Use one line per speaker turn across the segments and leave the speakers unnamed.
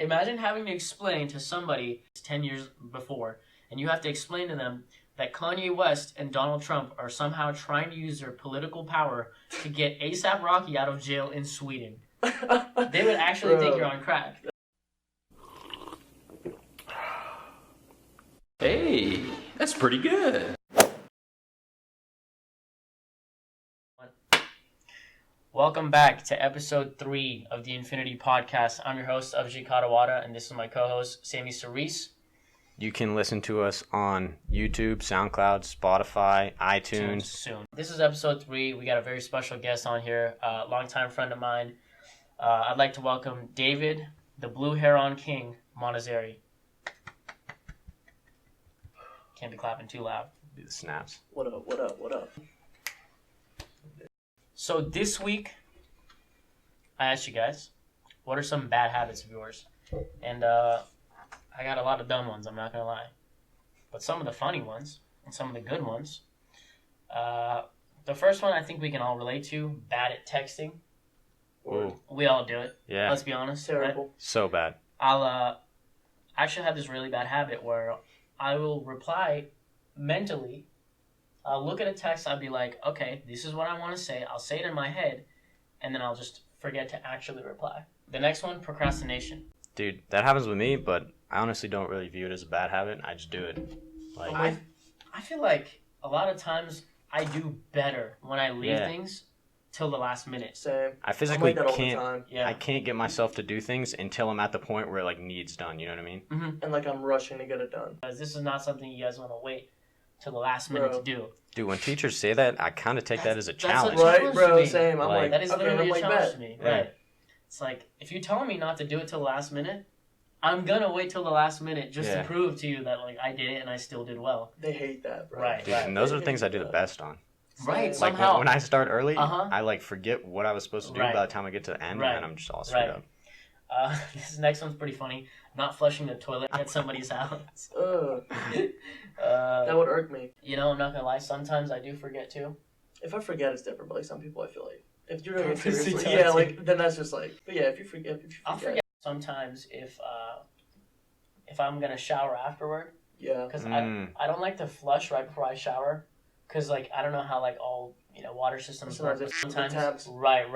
Imagine having to explain to somebody 10 years before, and you have to explain to them that Kanye West and Donald Trump are somehow trying to use their political power to get A$AP Rocky out of jail in Sweden. They would actually think you're on crack.
Hey, that's pretty good.
Welcome back to episode 3 of the Infinitea Podcast. I'm your host, Avjit Katawada, and this is my co-host, Sammy Cerise.
You can listen to us on YouTube, Soundcloud, Spotify, iTunes.
Soon. This is episode 3. We got a very special guest on here, a longtime friend of mine. I'd like to welcome David, the Blue Heron King, Montazeri. Can't be clapping too loud.
Do the snaps.
What up?
So this week, I asked you guys, what are some bad habits of yours? And I got a lot of dumb ones, I'm not going to lie. But some of the funny ones, and some of the good ones. The first one I think we can all relate to, bad at texting.
Ooh.
We all do it.
Yeah.
Let's be honest.
Terrible.
Right?
So bad.
I'll actually have this really bad habit where I will reply mentally. I'll look at a text, I'll be like, okay, this is what I want to say. I'll say it in my head, and then I'll just forget to actually reply. The next one, procrastination.
Dude, that happens with me, but I honestly don't really view it as a bad habit. I just do it. Like,
I feel like a lot of times I do better when I leave things till the last minute.
Same.
I physically
I'm like that all the
can't.
time.
Yeah.
I can't get myself to do things until I'm at the point where it like needs done. You know what I mean?
Mm-hmm.
And like I'm rushing to get it done.
Because this is not something you guys want to wait till the last minute to do.
Dude, when teachers say that, I kind of take that as a
That's
challenge.
a
Right,
challenge
bro,
to me.
same. I'm
Like,
like,
That is
okay,
literally
I'm
a
like,
challenge
bet.
to me.
Yeah.
Right. It's like, if you tell me not to do it till the last minute, I'm going to wait till the last minute just to prove to you that like I did it and I still did well.
They hate that, bro.
Right.
Dude, and those are the things I do the best on.
Right,
Like,
Like
somehow.
when I start early,
Uh-huh.
I like forget what I was supposed to do
Right.
by the time I get to the end,
Right.
and I'm just all screwed
Right.
up.
This next one's pretty funny. Not flushing the toilet at somebody's house.
Ugh, that would irk me.
You know, I'm not going to lie. Sometimes I do forget too.
If I forget, it's different. But like some people, I feel like if you're doing it
Purposely
seriously,
don't
yeah,
do
like then that's just like. But yeah, if you forget,
I'll forget sometimes if I'm going to shower afterward.
Yeah.
Because I don't like to flush right before I shower. Because, like, I don't know how, like, all, water systems work.
Sometimes tabs.
Right.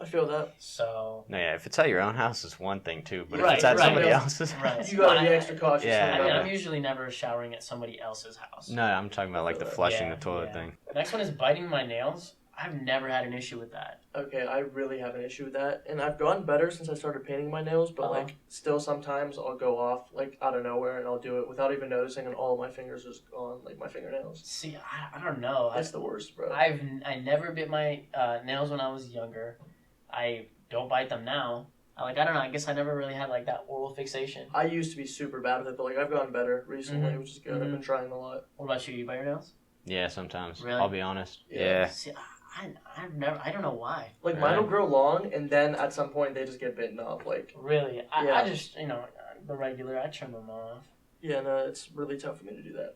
I feel that.
So.
No, yeah, if it's at your own house, it's one thing too. But if
Right,
it's at
right,
somebody
yeah.
else's
Right.
house,
You gotta be extra cautious.
Yeah.
I mean,
Yeah.
I'm usually never showering at somebody else's house.
no, I'm talking about like the flushing the toilet
Yeah.
thing.
The next one is biting my nails. I've never had an issue with that.
Okay, I really have an issue with that, and I've gotten better since I started painting my nails. But like, still sometimes I'll go off like out of nowhere, and I'll do it without even noticing, and all of my fingers are on like my fingernails.
See, I don't know.
It's the worst, bro.
I never bit my nails when I was younger. I don't bite them now. I don't know. I guess I never really had like that oral fixation.
I used to be super bad with it, but like I've gotten better recently, which is good. I've been trying a lot.
What about you? You bite your nails?
Yeah, sometimes.
Really?
I'll be honest.
Yeah.
Yeah.
See, I've never. I don't know why.
Like mine will grow long, and then at some point they just get bitten off. Like
Really, I
Yeah.
just the regular. I trim them off.
yeah, no, it's really tough for me to do that.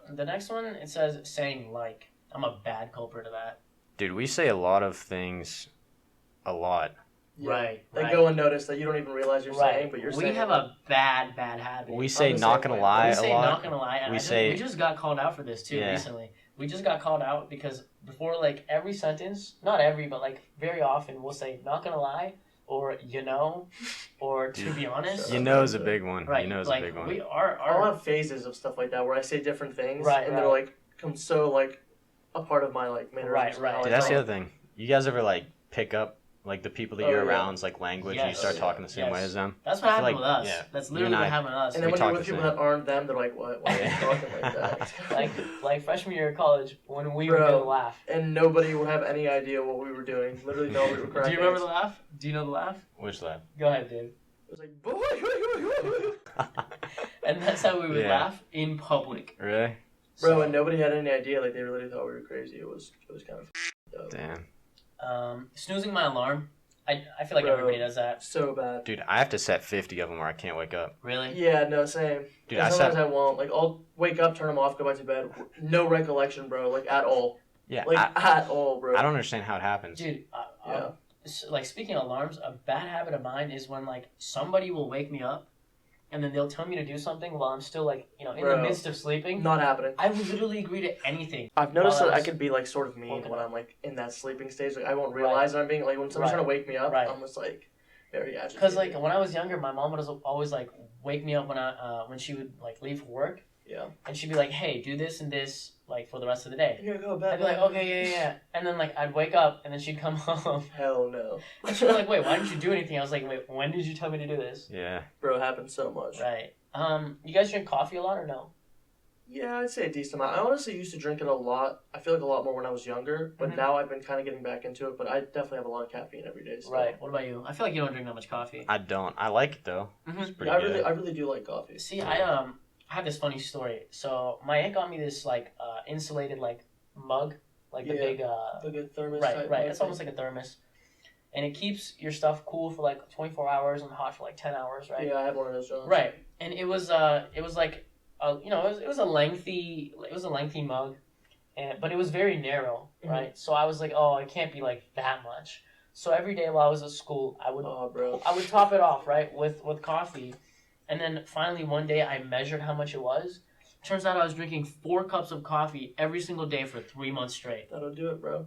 The next one, it says saying like. I'm a bad culprit of that.
Dude, we say a lot of things a lot.
Yeah.
Right.
They
right.
go unnoticed that you don't even realize you're
Right.
saying, but you're
we
saying.
have a bad habit.
We say
the
not
same
gonna
way.
lie
We
a
say
lot.
not gonna lie. And
We
we just got called out for this too recently. We just got called out because before like every sentence, not every, but like very often we'll say not gonna lie or or to be honest.
You know is a big one.
Right.
You know is
like
a big one.
we are
I'll have phases of stuff like that where I say different things,
Right,
and
right.
they're like come so like a part of my like mannerisms.
Right.
Dude, that's the other thing. You guys ever like pick up like the people that you're
Oh, yeah.
around's like language and you
Yes.
start talking the same
Yes.
way as them?
That's what
I feel
happened
like-
with us.
yeah.
That's
You
literally
and
what
I-
happened to us.
And then
We
when you're
talk
with
the
people
same.
that aren't them, they're like, what? Why are you talking like that?
like freshman year of college when we were
Bro.
gonna laugh.
And nobody will have any idea what we were doing. Literally, no, we were
Do
cracking.
you remember the laugh? Do you know the laugh?
Which lab?
Go ahead, Dave.
It was like, boy.
And that's how we would
Yeah.
laugh in public.
Really?
Bro, and nobody had any idea. Like they really thought we were crazy. It was kind of up.
Damn.
Snoozing my alarm. I feel like
Bro.
everybody does that.
So bad.
Dude, I have to set 50 of them or I can't wake up.
Really?
Yeah, no, same.
Dude,
And
I
sometimes
set.
I won't. Like I'll wake up, turn them off, go back to bed. No recollection, bro. Like at all.
Yeah,
Like at all, bro.
I don't understand how it happens.
Dude,
Yeah.
like speaking of alarms, a bad habit of mine is when like somebody will wake me up, and then they'll tell me to do something while I'm still like in
Bro,
the midst of sleeping.
Not happening.
I will literally agree to anything.
I've noticed
while
that I
was
could be like sort of mean
woken
when
up.
I'm like in that sleeping stage. Like I won't realize I'm being like when somebody's trying to wake me up.
Right.
I'm just like very agitated.
Because like when I was younger, my mom would always like wake me up when she would like leave for work.
Yeah.
And she'd be like, "Hey, do this and this like for the rest of the day."
Here, go bed.
I'd be like, "Okay, yeah." And then like I'd wake up and then she'd come home
Hell no.
and she'd be like, "Wait, why didn't you do anything?" I was like, "Wait, when did you tell me to do this?"
Yeah.
Bro, it happens so much.
Right. You guys drink coffee a lot or no?
Yeah, I'd say a decent amount. I honestly used to drink it a lot. I feel like a lot more when I was younger, but now I've been kind of getting back into it. But I definitely have a lot of caffeine every day. So.
Right. What about you? I feel like you don't drink that much coffee.
I don't. I like it though. It's pretty
Yeah,
good.
I really do like coffee.
See, I have this funny story. So my aunt got me this like insulated like mug, like the big
Like a thermos.
right.
type
It's almost like a thermos, and it keeps your stuff cool for like 24 hours and hot for like 10 hours, right?
Yeah, I have one of those. Johns.
Right. And it was like it was a lengthy mug, but it was very narrow, right? So I was like, oh, it can't be like that much. So every day while I was at school, I would top it off, right, with coffee, and then finally one day I measured how much it was. Turns out I was drinking 4 cups of coffee every single day for 3 months straight.
That'll do it, bro.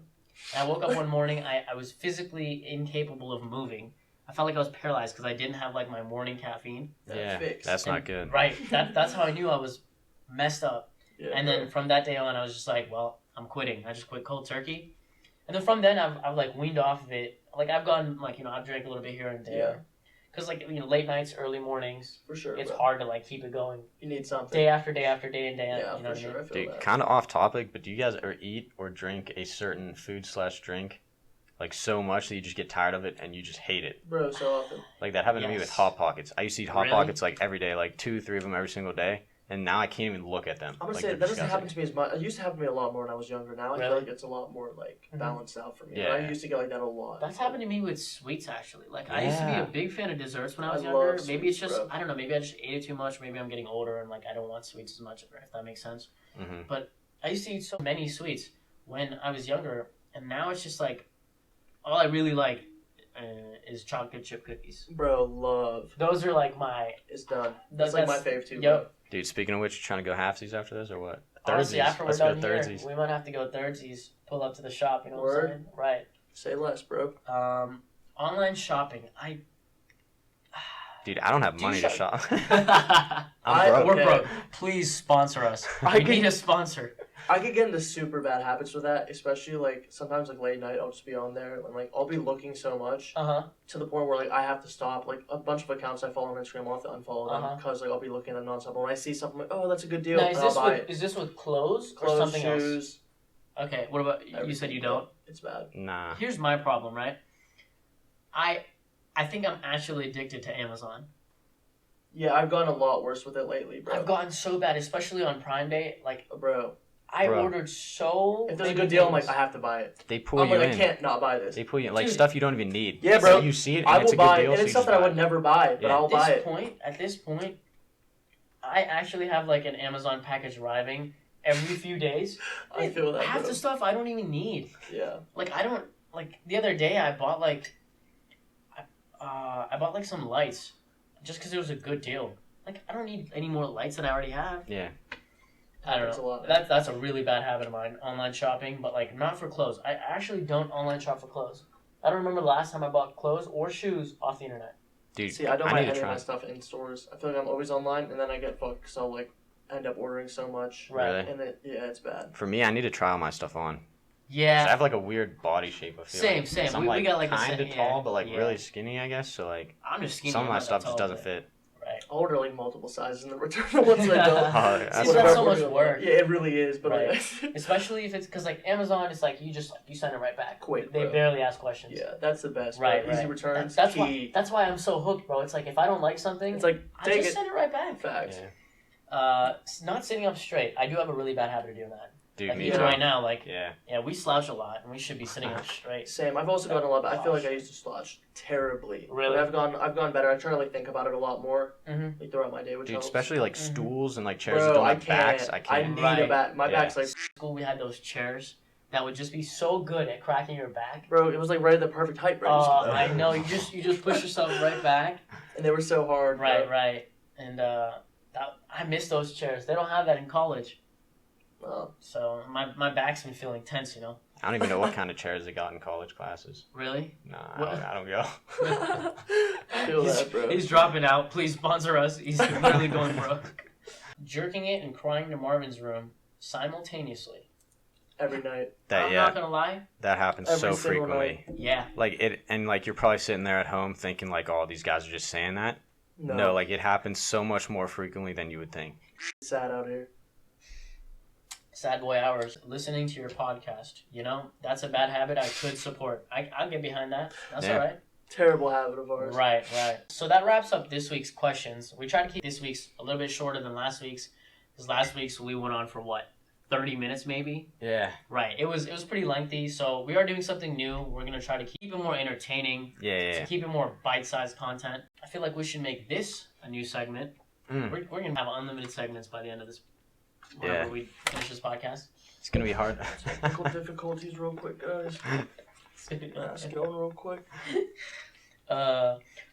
And I woke up one morning, I was physically incapable of moving. I felt like I was paralyzed because I didn't have like my morning caffeine.
Yeah,
fixed.
that's not good.
Right. That's how I knew I was messed up.
Yeah,
And then from that day on, I was just like, well, I'm quitting. I just quit cold turkey. And then from then, I've like weaned off of it. Like I've gone like I've drank a little bit here and there. Because like late nights, early mornings,
for sure,
it's
bro.
hard to like keep it going.
You need something.
Day after day after day and day.
Yeah,
you know
for sure. I feel
Dude,
that.
kind of off topic, but do you guys ever eat or drink a certain food/drink like so much that you just get tired of it and you just hate it?
Bro, so often.
Like that happened to me with
Yes.
Hot Pockets. I used to eat Hot
Really?
Pockets like every day, like 2-3 of them every single day, and now I can't even look at them.
I'm gonna
Like,
say
they're
that doesn't
disgusting.
happen to me as much. It used to happen to me a lot more when I was younger. Now I feel
Really?
like it's a lot more like
Mhm.
balanced out for me.
Yeah.
But I used to get like that a lot.
That's happened to me with sweets actually. Like I used to be
Yeah.
a big fan of desserts when I was
I
younger.
love
Maybe it's
sweets,
just
bro.
I don't know. Maybe I just ate it too much. Maybe I'm getting older and like I don't want sweets as much. If that makes sense.
Mhm.
But I used to eat so many sweets when I was younger, and now it's just like all I really like is chocolate chip cookies.
Bro, love.
Those are like my.
It's done.
That's
That's like my fave too.
Yep.
Dude, speaking of which, you trying to go halfsies after this or what?
Honestly, after we're
Let's
done
go
here,
thirdsies.
we might have to go thirdsies. Pull up to the shop. You know what
Word.
I'm saying? Right.
Say less, bro.
Online shopping.
Dude, I don't have
Do you
money to
shop-
shop. I'm broke.
We're
Okay.
broke. Please sponsor us.
I
We need
can-
a sponsor.
I could get into super bad habits with that, especially like sometimes like late night I'll just be on there and like I'll be looking so much to the point where like I have to stop. Like a bunch of accounts I follow on Instagram, I'll have to unfollow them because like I'll be looking at them nonstop. When I see something like, oh, that's a good deal,
Now,
and I'll buy it.
is this with clothes or
Clothes,
something else?
shoes,
Okay. What about you? Said you don't.
It's bad.
Nah.
Here's my problem, right? I think I'm actually addicted to Amazon.
Yeah, I've gotten a lot worse with it lately, bro.
I've gotten so bad, especially on Prime Day. Like
Bro,
I
Bro.
ordered so.
if there's a
many
good deal, I'm
things.
like, I have to buy it.
They pull
I'm
you
like, I
in.
can't not buy this.
They pull you in. Like
Dude.
stuff you don't even need.
Yeah,
So
bro.
you see it and
I
it's
will
a
buy
good
it,
deal,
and
so
it's
you
stuff
just
that I
buy
would never buy, but
Yeah.
I'll buy it.
At this point, I actually have like an Amazon package arriving every few days.
I feel that,
Half
bro.
the stuff I don't even need.
Yeah.
Like I don't like the other day I bought like some lights just because it was a good deal. Like I don't need any more lights than I already have.
Yeah.
I don't
That's
know.
a lot, man.
That's a really bad habit of mine. Online shopping, but like not for clothes. I actually don't online shop for clothes. I don't remember the last time I bought clothes or shoes off the internet.
Dude,
See, I don't buy
need
any
to
of
try.
my stuff in stores. I feel like I'm always online, and then I get fucked because I'll like end up ordering so much.
Right.
Really?
And it's bad.
For me, I need to try all my stuff on. 'Cause I
Yeah.
have like a weird body shape. I feel
Same,
like.
same.
So I'm
We
like
got, like, the
kind of
same-
tall,
yeah,
but like
yeah.
really skinny, I guess. So like
I'm just skinny.
some of
I'm
my
not that
stuff just
tall,
doesn't
but-
fit.
Right.
I'll order like multiple sizes and then return the ones that don't.
Oh,
See,
that's
that's so
Whatever.
much work.
Yeah, it really is, but
Right.
like,
Especially if it's because like Amazon, it's like you send it right back.
quick,
They
bro.
barely ask questions.
Yeah, that's the best.
Right,
Bro. Easy
right.
returns,
That's
key.
why I'm so hooked, bro. It's like if I don't like something,
It's like
I
take
just
it.
send it right back.
Facts.
Yeah.
Not sitting up straight. I do have a really bad habit of doing that.
Dude,
Like
me
even
too.
right now, like
Yeah.
we slouch a lot, and we should be sitting up straight.
Same. I've also gotten a lot. But I feel like I used to slouch terribly.
Really?
But I've gone better. I try to like think about it a lot more,
Mhm.
like throughout my day, which
Dude,
helps.
especially like stools and like chairs that
Bro,
don't
I
have backs.
can't.
I
I
can't.
need
Right.
a back. My
Yeah.
back's like.
School, we had those chairs that would just be so good at cracking your back.
Bro, it was like right at the perfect height, bro.
I know. You just push yourself right back.
And they were so hard.
Right,
bro.
right. And I miss those chairs. They don't have that in college.
Oh.
So my back's been feeling tense, you know.
I don't even know what kind of chairs they got in college classes.
Really?
No, I don't go.
Feel that, bro.
He's dropping out. Please sponsor us. He's really going broke. Jerking it and crying to Marvin's room simultaneously.
Every night.
I'm not gonna lie.
That happens
Every
so
single
frequently.
night.
Yeah.
Like it, and like you're probably sitting there at home thinking like, "Oh, these guys are just saying that." No, like it happens so much more frequently than you would think.
It's sad out here.
Sad boy hours. Listening to your podcast. You know, that's a bad habit I could support. I'll get behind that. That's all right.
Terrible habit of ours.
Right. So that wraps up this week's questions. We tried to keep this week's a little bit shorter than last week's, because last week's we went on for what, 30 minutes maybe?
Yeah.
Right. It was pretty lengthy, so we are doing something new. We're gonna try to keep it more entertaining.
Yeah.
To keep it more bite-sized content. I feel like we should make this a new segment. We're gonna have unlimited segments by the end of this. Whenever we finish this podcast.
It's gonna be hard.
Technical difficulties, real quick, guys. Let's get on real quick.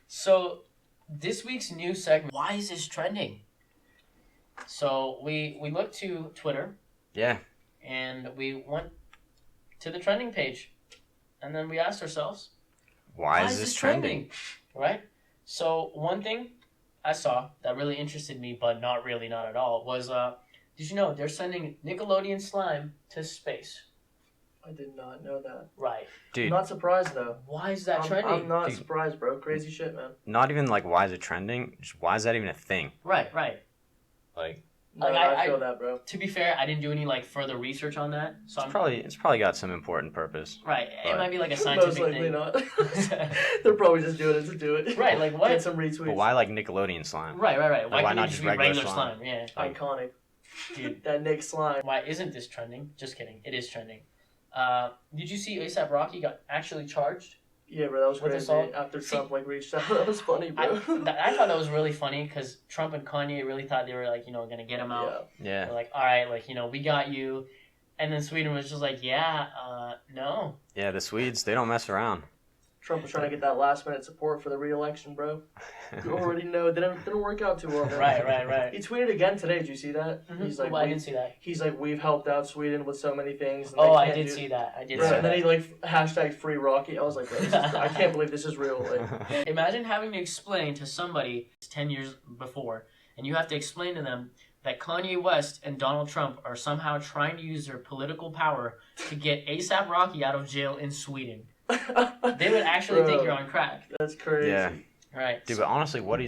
So this week's new segment. Why is this trending? So we looked to Twitter.
Yeah.
And we went to the trending page, and then we asked ourselves,
why is this trending?
Right. So one thing I saw that really interested me, but not at all, was did you know they're sending Nickelodeon slime to space?
I did not know that.
Right.
Dude.
I'm not surprised, though.
Why is that trending?
I'm not surprised, bro. Crazy shit, man.
Not even like why is it trending? Just why is that even a thing?
Right.
Like,
no, I feel that, bro.
To be fair, I didn't do any like further research on that, so
it's probably got some important purpose.
Right. It might be like a
Most
scientific
likely
thing.
not. They're probably just doing it to do it.
Right. Like what?
Get some retweets.
But why like Nickelodeon slime?
Right.
Like,
Why
why
can't
not
it
just
be
regular
slime? Yeah.
Iconic.
Dude.
That Nick slime.
Why isn't this trending? Just kidding. It is trending. Did you see ASAP Rocky got actually charged?
Yeah, bro, that was
With
crazy.
assault?
After Trump reached out, that was funny, bro.
I thought that was really funny because Trump and Kanye really thought they were like, gonna get him out.
Yeah.
They're like, all right, like, we got you. And then Sweden was just like, no.
Yeah, the Swedes, they don't mess around.
Trump was trying to get that last-minute support for the re-election, bro. You already know it didn't work out too well. Man.
Right.
He tweeted again today. Did you see that?
Mm-hmm.
He's like,
I didn't see that.
He's like, we've helped out Sweden with so many things. And
I did see that. I did see that.
And then he hashtag free Rocky. I was like, I can't believe this is real. Like,
imagine having to explain to somebody 10 years before, and you have to explain to them that Kanye West and Donald Trump are somehow trying to use their political power to get ASAP Rocky out of jail in Sweden. They would actually think you're on crack.
That's crazy.
Yeah.
Right.
Dude, but honestly, what he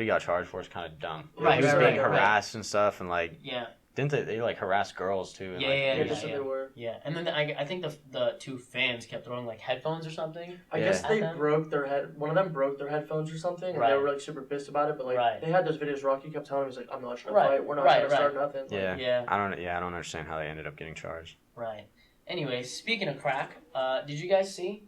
got charged for is kind of dumb.
Right.
He was being
right.
harassed and stuff, and like,
yeah.
didn't they like harass girls too? And,
Yeah. And then I think the two fans kept throwing like headphones or something.
I guess they broke their head. One of them broke their headphones or something, and they were like super pissed about it. But like they had those videos. Rocky kept telling him, he's like, "I'm not trying to fight. We're not trying to start nothing."
Yeah. I don't understand how they ended up getting charged.
Right. Anyway, speaking of crack, did you guys see?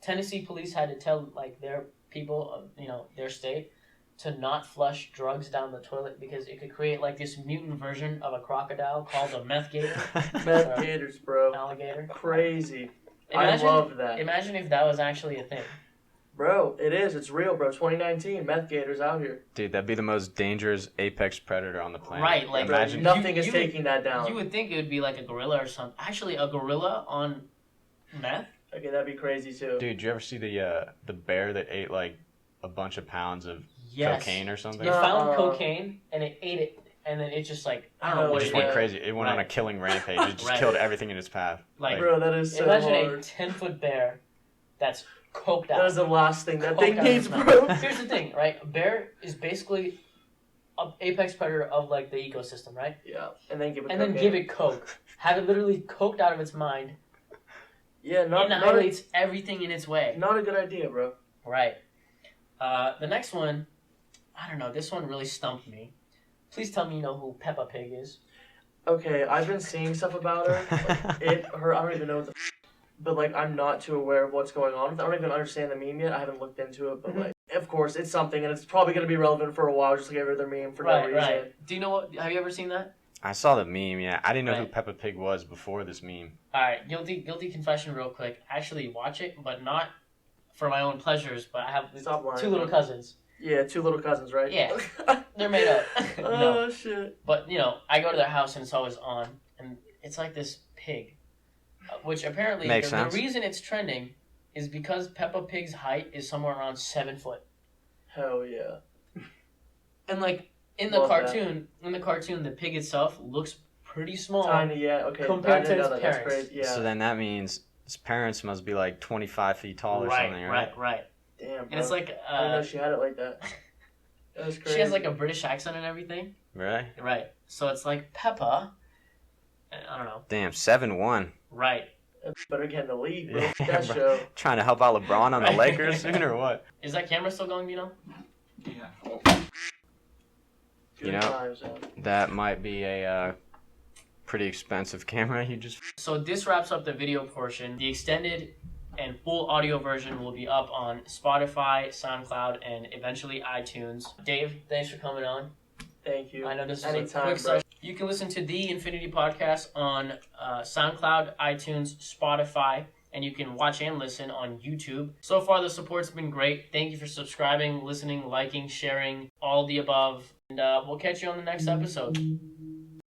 Tennessee police had to tell like their people, their state, to not flush drugs down the toilet because it could create like this mutant version of a crocodile called a Meth-Gator.
Meth-Gators, bro.
Alligator.
Crazy. I love that.
Imagine if that was actually a thing.
Bro, it is. It's real, bro. 2019, Meth-Gators out here.
Dude, that'd be the most dangerous apex predator on the planet.
Right, like
imagine
nothing is taking that down.
You would think it would be like a gorilla or something. Actually, a gorilla on meth?
Okay, that'd be crazy too.
Dude, did you ever see the bear that ate like a bunch of pounds of cocaine or something?
It found cocaine and it ate it, and then it just like I don't know what
it just went crazy. It went on a killing rampage. It just killed everything in its path.
Like, bro, that is so
imagine
hard.
a 10-foot bear that's coked out.
That is the last thing that thing needs, bro.
Here's the thing, right? A bear is basically an apex predator of like the ecosystem, right?
Yeah, and then give
it coke. Have it literally coked out of its mind.
Yeah,
it annihilates everything in its way.
Not a good idea, bro.
Right. The next one, I don't know. This one really stumped me. Please tell me you know who Peppa Pig is.
Okay, I've been seeing stuff about her. Her. I don't even know what the. But like, I'm not too aware of what's going on with it. I don't even understand the meme yet. I haven't looked into it, but like, of course, it's something, and it's probably gonna be relevant for a while, just like every other meme for no reason.
Right. Do you know what? Have you ever seen that?
I saw the meme, yeah. I didn't know who
Right.
Peppa Pig was before this meme.
Alright, guilty confession real quick. I actually watch it, but not for my own pleasures, but I have
Stop lying.
2 little cousins.
Yeah, 2 little cousins, right?
Yeah. They're made up. No.
Oh, shit.
But, you know, I go to their house and it's always on, and it's like this pig, which apparently
Makes
the
sense.
reason it's trending is because Peppa Pig's height is somewhere around 7 foot.
Hell yeah.
And like in the
Love that.
cartoon, the pig itself looks pretty small.
Tiny, yeah. Okay,
Compared
I
to
didn't
its
know that. That's
parents.
crazy. Yeah.
So then that means his parents must be like 25 feet tall or something, right?
Right.
Damn, bro.
And it's like
I didn't know she had it like that. That was crazy.
she has like a British accent and everything.
Right?
Right. So it's like Peppa. I don't know.
Damn, 7-1.
Right.
Better get in the league, bro.
Yeah,
That
bro.
show.
Trying to help out LeBron on the
Right.
Lakers soon or what?
Is that camera still going, Dino?
Good
You know-
times, man.
That might be a pretty expensive camera you just...
So this wraps up the video portion. The extended and full audio version will be up on Spotify, SoundCloud, and eventually iTunes. Dave, thanks for coming on.
Thank you.
I know this is
Anytime,
a quick
bro.
session. You can listen to the Infinity Podcast on SoundCloud, iTunes, Spotify, and you can watch and listen on YouTube. So far, the support's been great. Thank you for subscribing, listening, liking, sharing, all the above. And we'll catch you on the next episode.